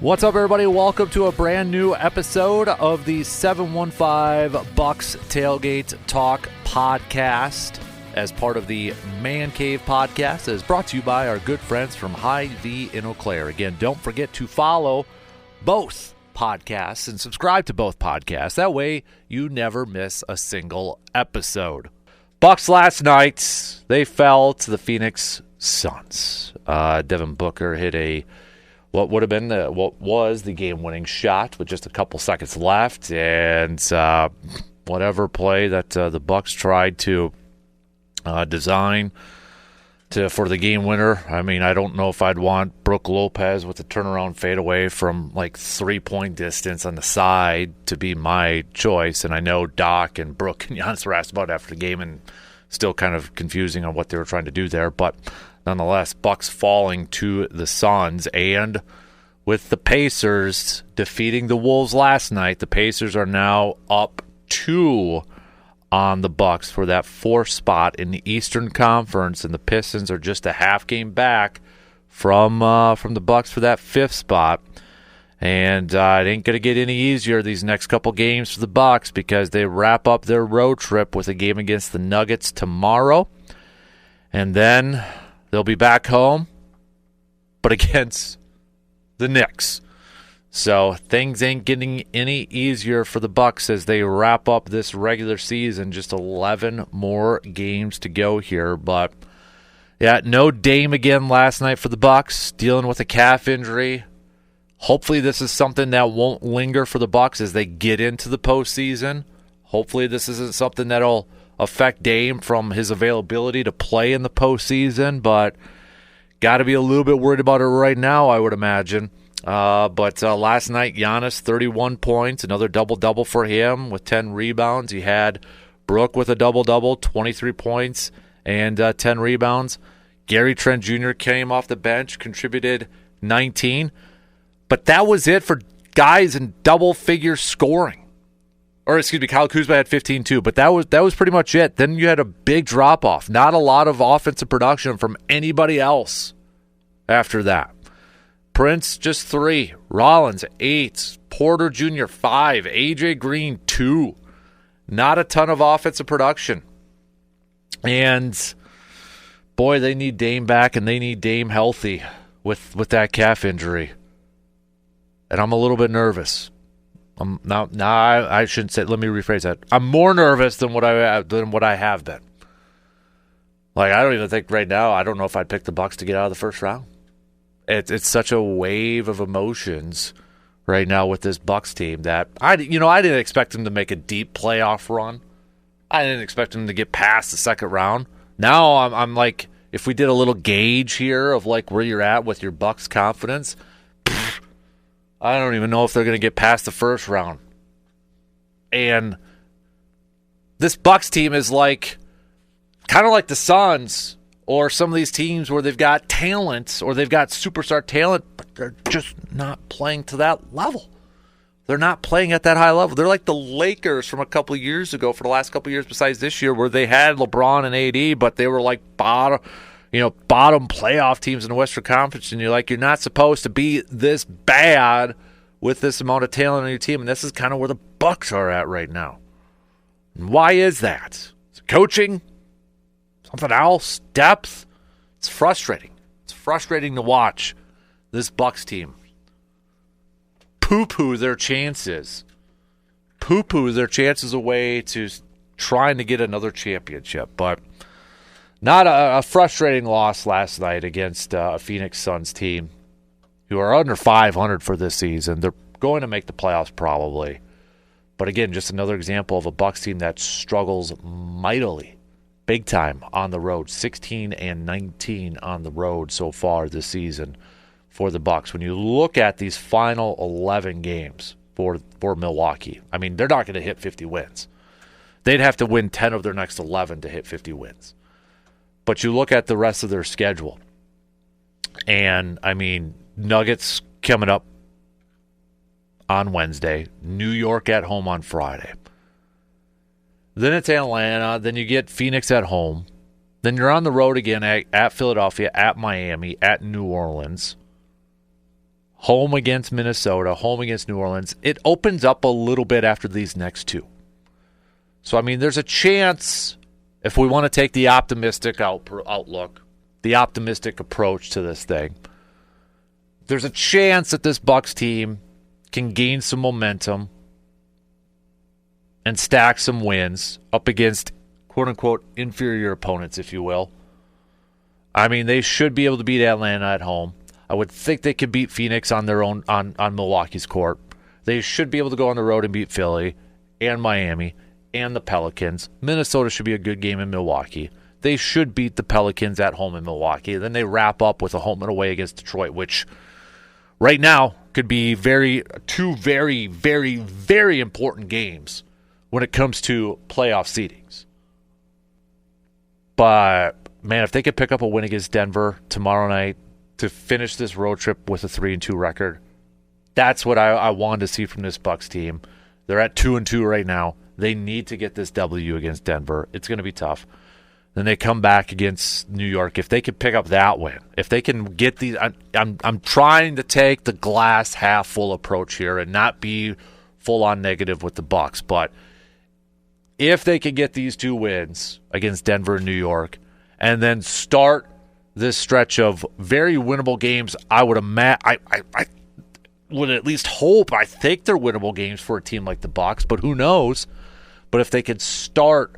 What's up, everybody? Welcome to a brand new episode of the 715 Bucks Tailgate Talk podcast as part of the Man Cave podcast that is brought to you by our good friends from Hy-Vee in Eau Claire. Again, don't forget to follow both podcasts and subscribe to both podcasts. That way you never miss a single episode. Bucks last night, they fell to the Phoenix Suns. Devin Booker hit what was the game-winning shot with just a couple seconds left, and whatever play that the Bucks tried to design for the game winner. I mean, I don't know if I'd want Brook Lopez with the turnaround fadeaway from like 3-point distance on the side to be my choice, and I know Doc and Brook and Giannis were asked about it after the game, and still kind of confusing on what they were trying to do there, but nonetheless, Bucks falling to the Suns, and with the Pacers defeating the Wolves last night, the Pacers are now up 2 on the Bucks for that 4th spot in the Eastern Conference, and the Pistons are just a half game back from the Bucks for that 5th spot. And it ain't going to get any easier these next couple games for the Bucks because they wrap up their road trip with a game against the Nuggets tomorrow, and then they'll be back home, but against the Knicks. So things ain't getting any easier for the Bucks as they wrap up this regular season. Just 11 more games to go here. But yeah, no Dame again last night for the Bucks, dealing with a calf injury. Hopefully this is something that won't linger for the Bucks as they get into the postseason. Hopefully this isn't something that'll affect Dame from his availability to play in the postseason, but got to be a little bit worried about it right now, I would imagine. But last night, Giannis, 31 points, another double-double for him with 10 rebounds. He had Brook with a double-double, 23 points and 10 rebounds. Gary Trent Jr. came off the bench, contributed 19. But that was it for guys in double-figure scoring. Or, excuse me, Kyle Kuzma had 15 too, but that was pretty much it. Then you had a big drop-off. Not a lot of offensive production from anybody else after that. Prince, just 3. Rollins, 8. Porter Jr., 5. A.J. Green, 2. Not a ton of offensive production. And, boy, they need Dame back, and they need Dame healthy with that calf injury. And I'm a little bit nervous. I shouldn't say. Let me rephrase that. I'm more nervous than what I have been. Like, I don't even think right now. I don't know if I'd pick the Bucks to get out of the first round. It's such a wave of emotions right now with this Bucks team that I didn't expect them to make a deep playoff run. I didn't expect them to get past the second round. Now I'm like, if we did a little gauge here of like where you're at with your Bucks confidence. I don't even know if they're going to get past the first round. And this Bucks team is like kind of like the Suns or some of these teams where they've got talent or they've got superstar talent, but they're just not playing to that level. They're not playing at that high level. They're like the Lakers from a couple of years ago, for the last couple of years besides this year, where they had LeBron and AD, but they were like bottom playoff teams in the Western Conference, and you're not supposed to be this bad with this amount of talent on your team, and this is kind of where the Bucks are at right now. And why is that? Is it coaching? Something else? Depth? It's frustrating. It's frustrating to watch this Bucks team poo-poo their chances away to trying to get another championship, but not a frustrating loss last night against a Phoenix Suns team who are under 500 for this season. They're going to make the playoffs probably. But again, just another example of a Bucks team that struggles mightily, big time on the road. 16-19 on the road so far this season for the Bucks. When you look at these final 11 games for Milwaukee, I mean, they're not going to hit 50 wins. They'd have to win 10 of their next 11 to hit 50 wins. But you look at the rest of their schedule, and, I mean, Nuggets coming up on Wednesday, New York at home on Friday. Then it's Atlanta, then you get Phoenix at home. Then you're on the road again at Philadelphia, at Miami, at New Orleans. home against Minnesota, home against New Orleans. It opens up a little bit after these next two. So, I mean, there's a chance, if we want to take the optimistic outlook, the optimistic approach to this thing, there's a chance that this Bucs team can gain some momentum and stack some wins up against quote-unquote inferior opponents, if you will. I mean, they should be able to beat Atlanta at home. I would think they could beat Phoenix on their own on Milwaukee's court. They should be able to go on the road and beat Philly and Miami and the Pelicans. Minnesota should be a good game in Milwaukee. They should beat the Pelicans at home in Milwaukee. Then they wrap up with a home and away against Detroit, which right now could be two very, very, very important games when it comes to playoff seedings. But, man, if they could pick up a win against Denver tomorrow night to finish this road trip with a 3-2 record, that's what I wanted to see from this Bucs team. They're at 2-2 right now. They need to get this W against Denver. It's going to be tough. Then they come back against New York. If they can pick up that win, if they can get these, I'm trying to take the glass half full approach here and not be full on negative with the Bucs. But if they can get these two wins against Denver and New York, and then start this stretch of very winnable games, I would I would at least hope. I think they're winnable games for a team like the Bucs, but who knows? But if they could start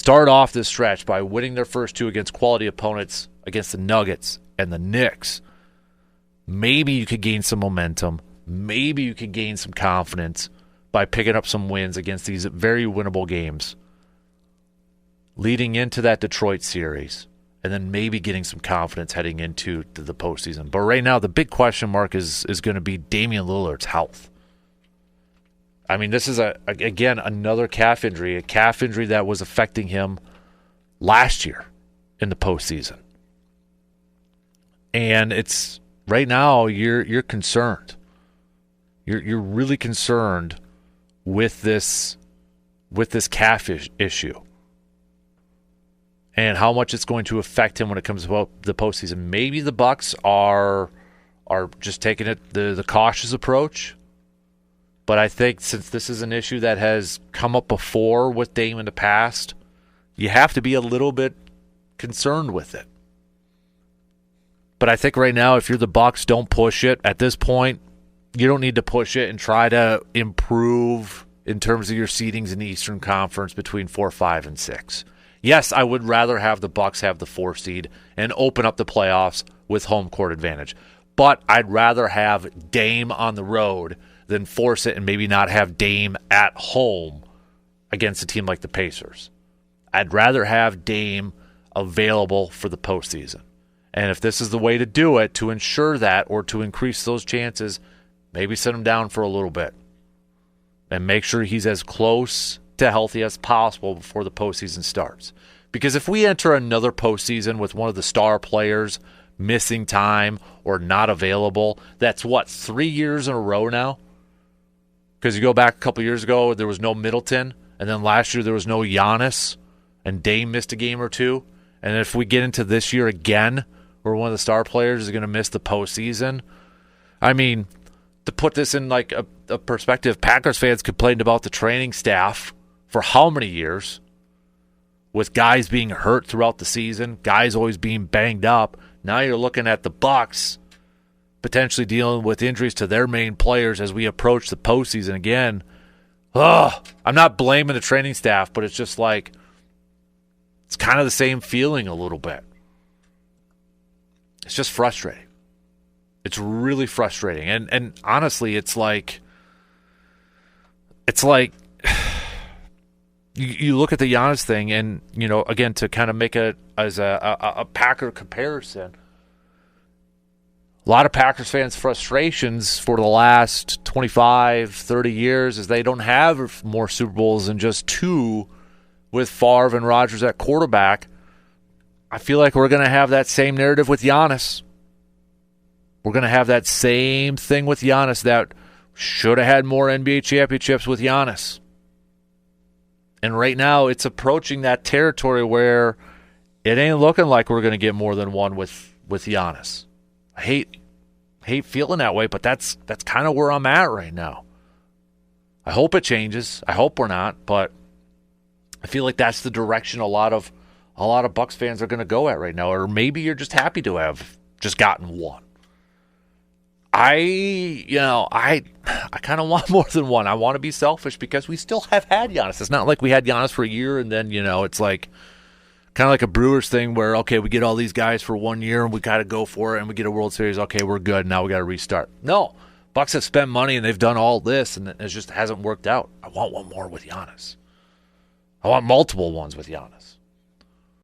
off this stretch by winning their first two against quality opponents, against the Nuggets and the Knicks, maybe you could gain some momentum. Maybe you could gain some confidence by picking up some wins against these very winnable games leading into that Detroit series, and then maybe getting some confidence heading into the postseason. But right now, the big question mark is going to be Damian Lillard's health. I mean, this is, again, another calf injury, a calf injury that was affecting him last year in the postseason. And it's, right now, you're concerned. You're really concerned with this calf issue and how much it's going to affect him when it comes to the postseason. Maybe the Bucs are just taking it the cautious approach. But I think since this is an issue that has come up before with Dame in the past, you have to be a little bit concerned with it. But I think right now, if you're the Bucs, don't push it. At this point, you don't need to push it and try to improve in terms of your seedings in the Eastern Conference between 4, 5, and 6. Yes, I would rather have the Bucs have the 4 seed and open up the playoffs with home court advantage. But I'd rather have Dame on the road than force it and maybe not have Dame at home against a team like the Pacers. I'd rather have Dame available for the postseason. And if this is the way to do it, to ensure that or to increase those chances, maybe sit him down for a little bit and make sure he's as close to healthy as possible before the postseason starts. Because if we enter another postseason with one of the star players missing time or not available, that's 3 years in a row now? Because you go back a couple years ago, there was no Middleton, and then last year there was no Giannis, and Dame missed a game or two. And if we get into this year again, where one of the star players is going to miss the postseason, I mean, to put this in like a perspective, Packers fans complained about the training staff for how many years, with guys being hurt throughout the season, guys always being banged up. Now you're looking at the Bucs potentially dealing with injuries to their main players as we approach the postseason again. I'm not blaming the training staff, but it's just like, it's kind of the same feeling a little bit. It's just frustrating. It's really frustrating. And honestly, it's like you look at the Giannis thing and, you know, again, to kind of make a Packer comparison, a lot of Packers fans' frustrations for the last 25, 30 years is they don't have more Super Bowls than just 2 with Favre and Rodgers at quarterback. I feel like we're going to have that same narrative with Giannis. We're going to have that same thing with Giannis, that should have had more NBA championships with Giannis. And right now it's approaching that territory where it ain't looking like we're going to get more than one with Giannis. I hate feeling that way, but that's kind of where I'm at right now. I hope it changes. I hope we're not, but I feel like that's the direction a lot of Bucs fans are going to go at right now. Or maybe you're just happy to have just gotten one. I kind of want more than one. I want to be selfish because we still have had Giannis. It's not like we had Giannis for a year and then, it's like kind of like a Brewers thing where, okay, we get all these guys for 1 year and we got to go for it and we get a World Series. Okay, we're good. Now we got to restart. No, Bucs have spent money and they've done all this and it just hasn't worked out. I want one more with Giannis. I want multiple ones with Giannis.